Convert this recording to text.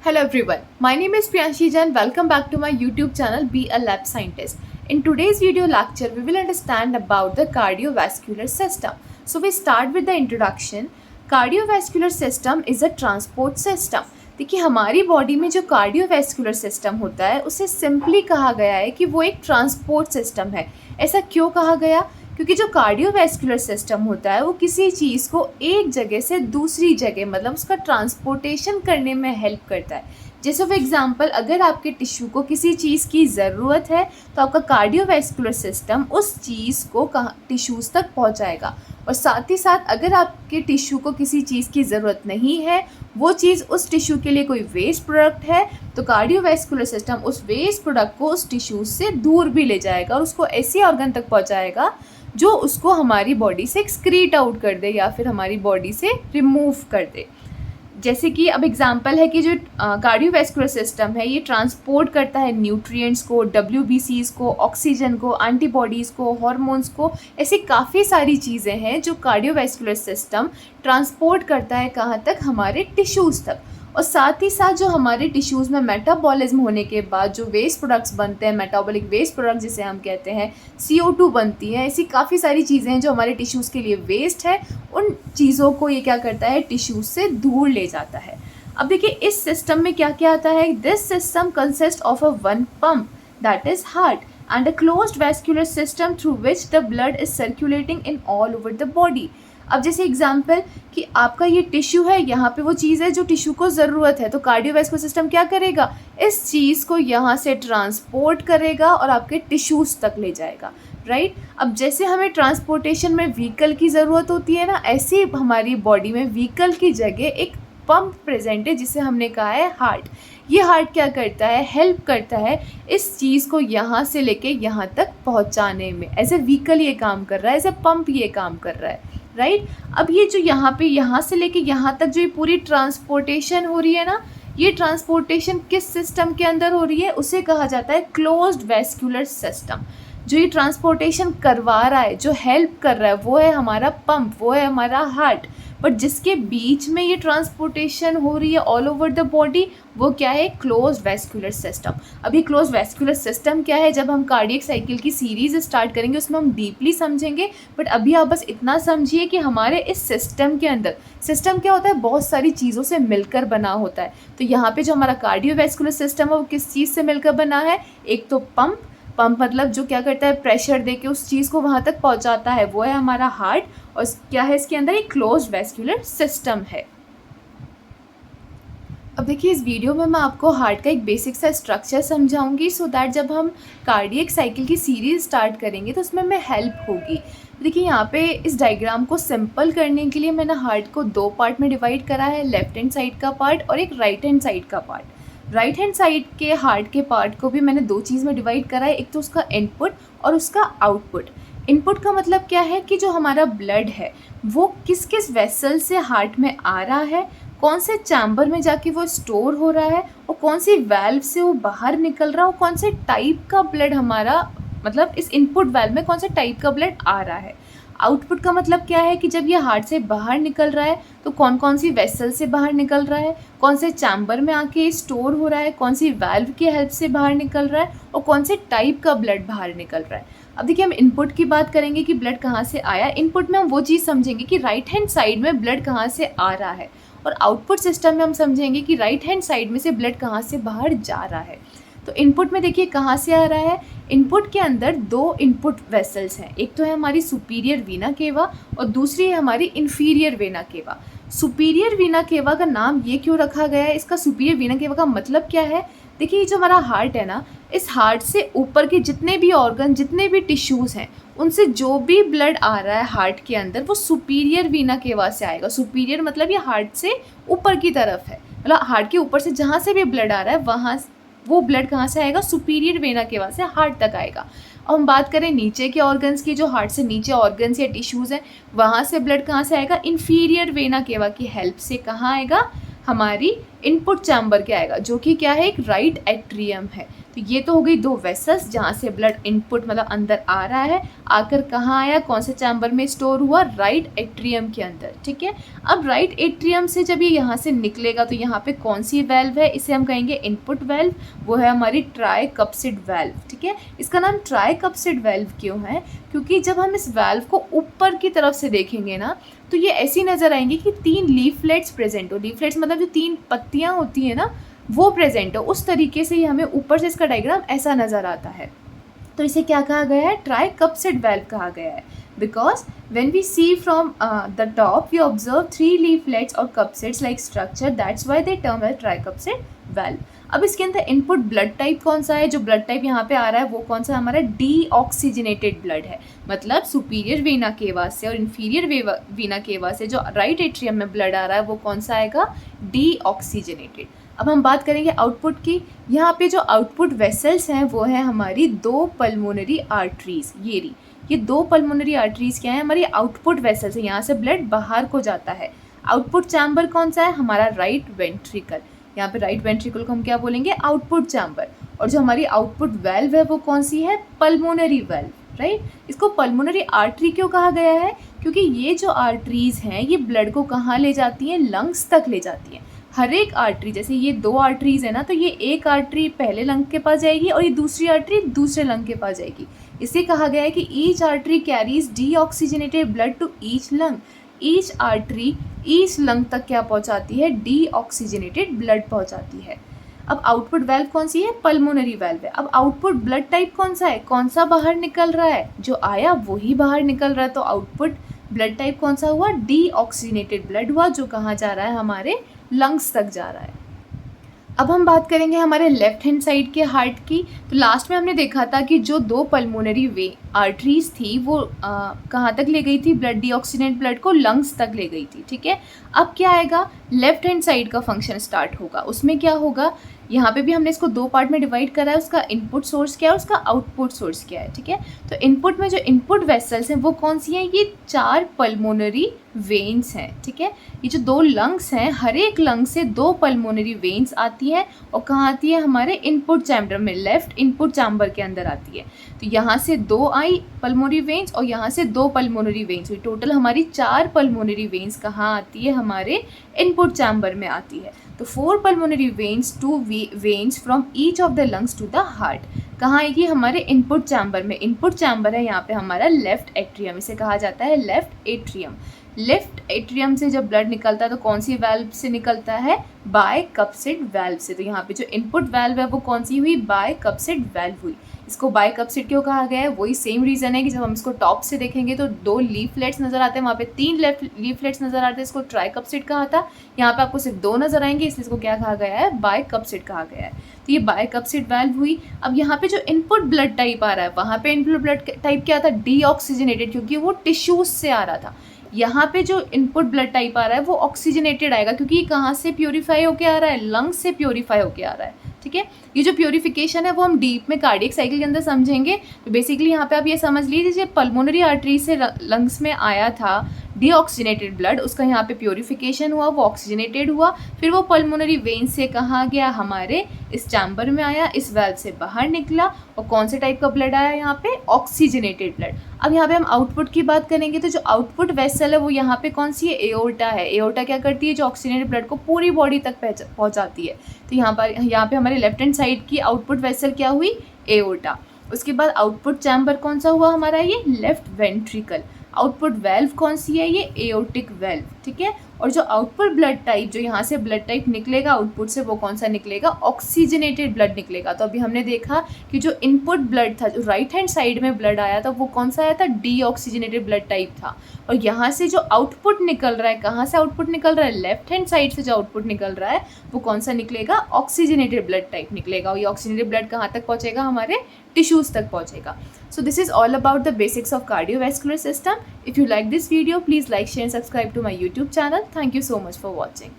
Hello everyone, my name is Priyanshi Jain. Welcome back to my YouTube channel Be a Lab Scientist. In today's video lecture, we will understand about the cardiovascular system. So we start with the introduction. Cardiovascular system is a transport system. देखिए हमारी body में जो cardiovascular system होता है उसे simply कहा गया है कि वो एक ट्रांसपोर्ट सिस्टम है। ऐसा क्यों कहा गया? क्योंकि जो कार्डियोवैस्कुलर सिस्टम होता है वो किसी चीज़ को एक जगह से दूसरी जगह मतलब उसका ट्रांसपोर्टेशन करने में हेल्प करता है। जैसे फॉर एग्जांपल अगर आपके टिश्यू को किसी चीज़ की ज़रूरत है तो आपका कार्डियोवैस्कुलर सिस्टम उस चीज़ को टिश्यूज़ तक पहुंचाएगा, और साथ ही साथ अगर आपके टिश्यू को किसी चीज़ की ज़रूरत नहीं है, वो चीज़ उस टिश्यू के लिए कोई वेस्ट प्रोडक्ट है, तो कार्डियोवैस्कुलर सिस्टम उस वेस्ट प्रोडक्ट को उस टिश्यू से दूर भी ले जाएगा और उसको ऐसी ऑर्गन तक पहुंचाएगा जो उसको हमारी बॉडी से एक्सक्रीट आउट कर दे या फिर हमारी बॉडी से रिमूव कर दे। जैसे कि अब एग्जांपल है कि जो कार्डियोवैस्कुलर सिस्टम है ये ट्रांसपोर्ट करता है न्यूट्रिएंट्स को, WBCs को, ऑक्सीजन को, एंटीबॉडीज़ को, हार्मोन्स को। ऐसी काफ़ी सारी चीज़ें हैं जो कार्डियोवैस्कुलर सिस्टम ट्रांसपोर्ट करता है कहाँ तक? हमारे टिश्यूज़ तक। और साथ ही साथ जो हमारे टिश्यूज़ में मेटाबॉलिज्म होने के बाद जो वेस्ट प्रोडक्ट्स बनते हैं, मेटाबॉलिक वेस्ट प्रोडक्ट जिसे हम कहते हैं, CO2 बनती है, ऐसी काफ़ी सारी चीज़ें हैं जो हमारे टिश्यूज़ के लिए वेस्ट है, उन चीज़ों को ये क्या करता है? टिश्यूज़ से दूर ले जाता है। अब देखिए इस सिस्टम में क्या क्या आता है। This system consist of a one pump that is heart and a closed vascular system through which the blood is circulating in all over the body। अब जैसे एग्जांपल कि आपका ये टिश्यू है, यहाँ पे वो चीज़ है जो टिश्यू को ज़रूरत है, तो कार्डियोवैस्कुलर सिस्टम क्या करेगा? इस चीज़ को यहाँ से ट्रांसपोर्ट करेगा और आपके टिश्यूज़ तक ले जाएगा, राइट। अब जैसे हमें ट्रांसपोर्टेशन में व्हीकल की ज़रूरत होती है ना, ऐसी हमारी बॉडी में व्हीकल की जगह एक पंप प्रेजेंट है जिसे हमने कहा है हार्ट। ये हार्ट क्या करता है? हेल्प करता है इस चीज़ को यहाँ से लेके यहाँ तक पहुँचाने में। एज ए व्हीकल ये काम कर रहा है, एज ए पंप ये काम कर रहा है, राइट। अब ये जो यहाँ से लेके यहाँ तक जो ये पूरी ट्रांसपोर्टेशन हो रही है ना, ये ट्रांसपोर्टेशन किस सिस्टम के अंदर हो रही है? उसे कहा जाता है क्लोज्ड वैस्कुलर सिस्टम। जो ये ट्रांसपोर्टेशन करवा रहा है, जो हेल्प कर रहा है, वो है हमारा पंप, वो है हमारा हार्ट। बट जिसके बीच में ये ट्रांसपोर्टेशन हो रही है ऑल ओवर द बॉडी, वो क्या है? Close vascular system. अभी क्लोज वैस्कुलर सिस्टम क्या है, जब हम कार्डियक साइकिल की सीरीज़ स्टार्ट करेंगे उसमें हम डीपली समझेंगे। बट अभी आप बस इतना समझिए कि हमारे इस सिस्टम के अंदर, सिस्टम क्या होता है? बहुत सारी चीज़ों से मिलकर बना होता है। तो यहाँ पे जो हमारा कार्डियोवैस्कुलर सिस्टम है वो किस चीज़ से मिलकर बना है? एक तो पंप मतलब जो क्या करता है? प्रेशर देके उस चीज़ को वहाँ तक पहुँचाता है, वो है हमारा हार्ट। और क्या है इसके अंदर? एक क्लोज्ड वैस्कुलर सिस्टम है। अब देखिए इस वीडियो में मैं आपको हार्ट का एक बेसिक सा स्ट्रक्चर समझाऊंगी, सो दैट जब हम कार्डियक साइकिल की सीरीज़ स्टार्ट करेंगे तो उसमें हमें हेल्प होगी। देखिए यहाँ पे इस डायग्राम को सिंपल करने के लिए मैंने हार्ट को दो पार्ट में डिवाइड करा है, लेफ्ट हैंड साइड का पार्ट और एक राइट हैंड साइड का पार्ट। राइट हैंड साइड के हार्ट के पार्ट को भी मैंने दो चीज़ में डिवाइड करा है, एक तो उसका इनपुट और उसका आउटपुट। इनपुट का मतलब क्या है कि जो हमारा ब्लड है वो किस किस वेसल से हार्ट में आ रहा है, कौन से चैम्बर में जाके वो स्टोर हो रहा है, और कौन सी वाल्व से वो बाहर निकल रहा है, और कौन से टाइप का ब्लड हमारा मतलब इस इनपुट वाल्व में कौन से टाइप का ब्लड आ रहा है। आउटपुट का मतलब क्या है कि जब ये हार्ट से बाहर निकल रहा है तो कौन कौन सी वेसल से बाहर निकल रहा है, कौन से चैम्बर में आके स्टोर हो रहा है, कौन सी वाल्व की हेल्प से बाहर निकल रहा है, और कौन से टाइप का ब्लड बाहर निकल रहा है। अब देखिए हम इनपुट की बात करेंगे कि ब्लड कहाँ से आया। इनपुट में हम वो चीज़ समझेंगे कि राइट हैंड साइड में ब्लड कहाँ से आ रहा है, और आउटपुट सिस्टम में हम समझेंगे कि राइट हैंड साइड में से ब्लड कहाँ से बाहर जा रहा है। तो इनपुट में देखिए कहाँ से आ रहा है। इनपुट के अंदर दो इनपुट वेसल्स हैं, एक तो है हमारी सुपीरियर वीना केवा और दूसरी है हमारी inferior vena cava. Superior Veena केवा का नाम ये क्यों रखा गया है? इसका सुपीरियर वीना केवा का मतलब क्या है? देखिए ये जो हमारा हार्ट है ना, इस हार्ट से ऊपर के जितने भी ऑर्गन, जितने भी टिश्यूज़ हैं, उनसे जो भी ब्लड आ रहा है हार्ट के अंदर वो सुपीरियर वीना केवा से आएगा। सुपीरियर मतलब ये हार्ट से ऊपर की तरफ है, मतलब हार्ट के ऊपर से जहाँ से भी ब्लड आ रहा है वहाँ वो ब्लड कहाँ से आएगा? सुपीरियर वेना केवा से हार्ट तक आएगा। अब हम बात करें नीचे के ऑर्गन्स की, जो हार्ट से नीचे ऑर्गन्स या टिश्यूज़ हैं, वहाँ से ब्लड कहाँ से आएगा? इन्फीरियर वेना केवा की हेल्प से कहाँ आएगा? हमारी इनपुट चैम्बर के आएगा, जो कि क्या है? एक राइट एट्रियम है। तो ये तो हो गई दो वेसल्स जहाँ से ब्लड इनपुट मतलब अंदर आ रहा है, आकर कहाँ आया, कौन से चैम्बर में स्टोर हुआ, राइट एट्रियम के अंदर, ठीक है। अब राइट एट्रियम से जब ये यहाँ से निकलेगा तो यहाँ पे कौन सी वेल्व है, इसे हम कहेंगे इनपुट वेल्व, वो है हमारी ट्राइकप्सिड वेल्व, ठीक है। इसका नाम ट्राइकप्सिड वेल्व क्यों है, क्योंकि जब हम इस वेल्व को ऊपर की तरफ से देखेंगे ना तो ये ऐसी नज़र आएंगी कि 3 लीफलेट्स प्रेजेंट हो। लीफलेट्स मतलब जो 3 पत्तियाँ होती हैं ना वो प्रेजेंट हो, उस तरीके से ही हमें ऊपर से इसका डायग्राम ऐसा नज़र आता है। तो इसे क्या कहा गया है, ट्राइकप्सिड वेल्व कहा गया है, because when we see from the top we observe 3 leaflets or cupsids like structure, that's why they term as tricupsid valve। अब इसके अंदर इनपुट ब्लड टाइप कौन सा है, जो ब्लड टाइप यहाँ पे आ रहा है वो कौन सा हमारा डीऑक्सीजनेटेड ब्लड है, मतलब सुपीरियर वेना केवा से और इन्फीरियर वेना केवा से जो राइट एट्रियम में ब्लड आ रहा है वो कौन सा आएगा, डीऑक्सीजनेटेड। अब हम बात करेंगे आउटपुट की। यहाँ पे जो आउटपुट वेसल्स हैं वो है हमारी 2 पल्मोनरी आर्टरीज, ये 2 पल्मोनरी आर्टरीज क्या है, हमारी आउटपुट वेसल्स है, यहाँ से ब्लड बाहर को जाता है। आउटपुट चैम्बर कौन सा है, हमारा राइट वेंट्रिकल, यहाँ पे राइट वेंट्रिकल को हम क्या बोलेंगे, आउटपुट चैम्बर। और जो हमारी आउटपुट वेल्व है वो कौन सी है, पल्मोनरी वेल्व, राइट। इसको पल्मोनरी आर्टरी क्यों कहा गया है, क्योंकि ये जो आर्टरीज हैं ये ब्लड को कहाँ ले जाती हैं, लंग्स तक ले जाती हैं। हर एक आर्टरी, जैसे ये 2 आर्टरीज है ना, तो ये एक आर्टरी पहले लंग के पास जाएगी और ये दूसरी आर्टरी दूसरे लंग के पास जाएगी। इसे कहा गया है कि each artery carries deoxygenated blood to each lung, each artery each lung तक क्या पहुंचाती है, डीऑक्सीजनेटेड ब्लड पहुंचाती है। अब आउटपुट वेल्व कौन सी है, पल्मोनरी वेल्व है। अब आउटपुट ब्लड टाइप कौन सा है, कौन सा बाहर निकल रहा है, जो आया वही बाहर निकल रहा है, तो आउटपुट ब्लड टाइप कौन सा हुआ, डीऑक्सीजनेटेड ब्लड हुआ, जो कहाँ जा रहा है, हमारे लंग्स तक जा रहा है। अब हम बात करेंगे हमारे लेफ्ट हैंड साइड के हार्ट की। तो लास्ट में हमने देखा था कि जो 2 पल्मोनरी आर्टरीज थी वो कहाँ तक ले गई थी, ब्लड डीऑक्सीजनेट ब्लड को लंग्स तक ले गई थी, ठीक है। अब क्या आएगा, लेफ्ट हैंड साइड का फंक्शन स्टार्ट होगा। उसमें क्या होगा, यहाँ पे भी हमने इसको 2 पार्ट में डिवाइड करा है, उसका इनपुट सोर्स क्या है, उसका आउटपुट सोर्स क्या है, ठीक है। तो इनपुट में जो इनपुट वेसल्स हैं वो कौन सी हैं, ये 4 पल्मोनरी वेन्स हैं, ठीक है। ये जो 2 लंग्स हैं, हर एक लंग से 2 पल्मोनरी वेन्स आती है और कहाँ आती है, हमारे इनपुट चैम्बर में, लेफ्ट इनपुट चैम्बर के अंदर आती है। तो यहाँ से 2 आई पल्मोनरी वेन्स और यहाँ से 2 पल्मोनरी वेन्स हुई, टोटल हमारी 4 पल्मोनरी वेन्स कहाँ आती है, हमारे इनपुट चैम्बर में आती है। तो 4 pulmonary veins, 2 veins from each of the lungs to the heart, कहाँ आएगी, हमारे इनपुट चैम्बर में। इनपुट चैम्बर है यहाँ पे हमारा लेफ्ट एट्रियम, इसे कहा जाता है लेफ्ट एट्रियम। लेफ्ट एट्रियम से जब ब्लड निकलता है तो कौन सी वेल्व से निकलता है, बाइकप्सिड वेल्व से। तो यहाँ पे जो इनपुट वेल्व है वो कौन सी हुई, बाइकप्सिड वेल्व हुई। इसको बाइकप्सिड क्यों कहा गया है, वही सेम रीज़न है कि जब हम इसको टॉप से देखेंगे तो 2 लीफलेट्स नज़र आते हैं, वहाँ पे 3 लीफलेट्स नज़र आते हैं, इसको ट्राइकप्सिड कहा था। यहाँ पे आपको सिर्फ 2 नज़र आएंगे, इसलिए इसको क्या कहा गया है, बाइकप्सिड कहा गया है। तो ये बाइकप्सिड वेल्व हुई। अब यहाँ पे जो इनपुट ब्लड टाइप आ रहा है, वहाँ पे इनपुट ब्लड टाइप क्या था, डीऑक्सीजनेटेड, क्योंकि वो टिश्यूज से आ रहा था। यहाँ पे जो इनपुट ब्लड टाइप आ रहा है वो ऑक्सीजनेटेड आएगा, क्योंकि ये कहाँ से प्योरीफाई होके आ रहा है, लंग्स से प्योरीफाई होके आ रहा है, ठीक है। ये जो प्योरीफिकेशन है वो हम डीप में कार्डियक साइकिल के अंदर समझेंगे। तो बेसिकली यहाँ पे आप ये समझ लीजिए, पल्मोनरी आर्टरी से लंग्स में आया था डीऑक्सीजनेटेड ब्लड, उसका यहाँ पे प्योरीफिकेशन हुआ, वो ऑक्सीजनेटेड हुआ, फिर वो पल्मोनरी वेन से कहाँ गया, हमारे इस चैम्बर में आया, इस वेल्व से बाहर निकला और कौन से टाइप का ब्लड आया, यहाँ पे ऑक्सीजनेटेड ब्लड। अब यहाँ पे हम आउटपुट की बात करेंगे तो जो आउटपुट वेसल है वो यहाँ पे कौन सी है, एओर्टा है। एओर्टा क्या करती है, जो ऑक्सीजनेटेड ब्लड को पूरी बॉडी तक पहुँचाती है। तो यहाँ पे हमारे लेफ्ट हैंड साइड की आउटपुट वेसल क्या हुई, एओर्टा। उसके बाद आउटपुट चैम्बर कौन सा हुआ हमारा, ये लेफ्ट वेंट्रिकल। आउटपुट वेल्व कौन सी है, ये एओर्टिक वेल्व, ठीक है। और जो आउटपुट ब्लड टाइप, जो यहाँ से ब्लड टाइप निकलेगा आउटपुट से, वो कौन सा निकलेगा, ऑक्सीजनेटेड ब्लड निकलेगा। तो अभी हमने देखा कि जो इनपुट ब्लड था, जो राइट हैंड साइड में ब्लड आया था, वो कौन सा आया था, डीऑक्सीजनेटेड ब्लड टाइप था। और यहाँ से जो आउटपुट निकल रहा है, कहाँ से आउटपुट निकल रहा है, लेफ्ट हैंड साइड से जो आउटपुट निकल रहा है वो कौन सा निकलेगा, ऑक्सीजनेटेड ब्लड टाइप निकलेगा। और ये ऑक्सीजनेटेड ब्लड कहाँ तक पहुँचेगा, हमारे टिश्यूज़ तक पहुँचेगा। So this is all about the basics of cardiovascular system. If you like this video, please like, share and subscribe to my YouTube channel. Thank you so much for watching.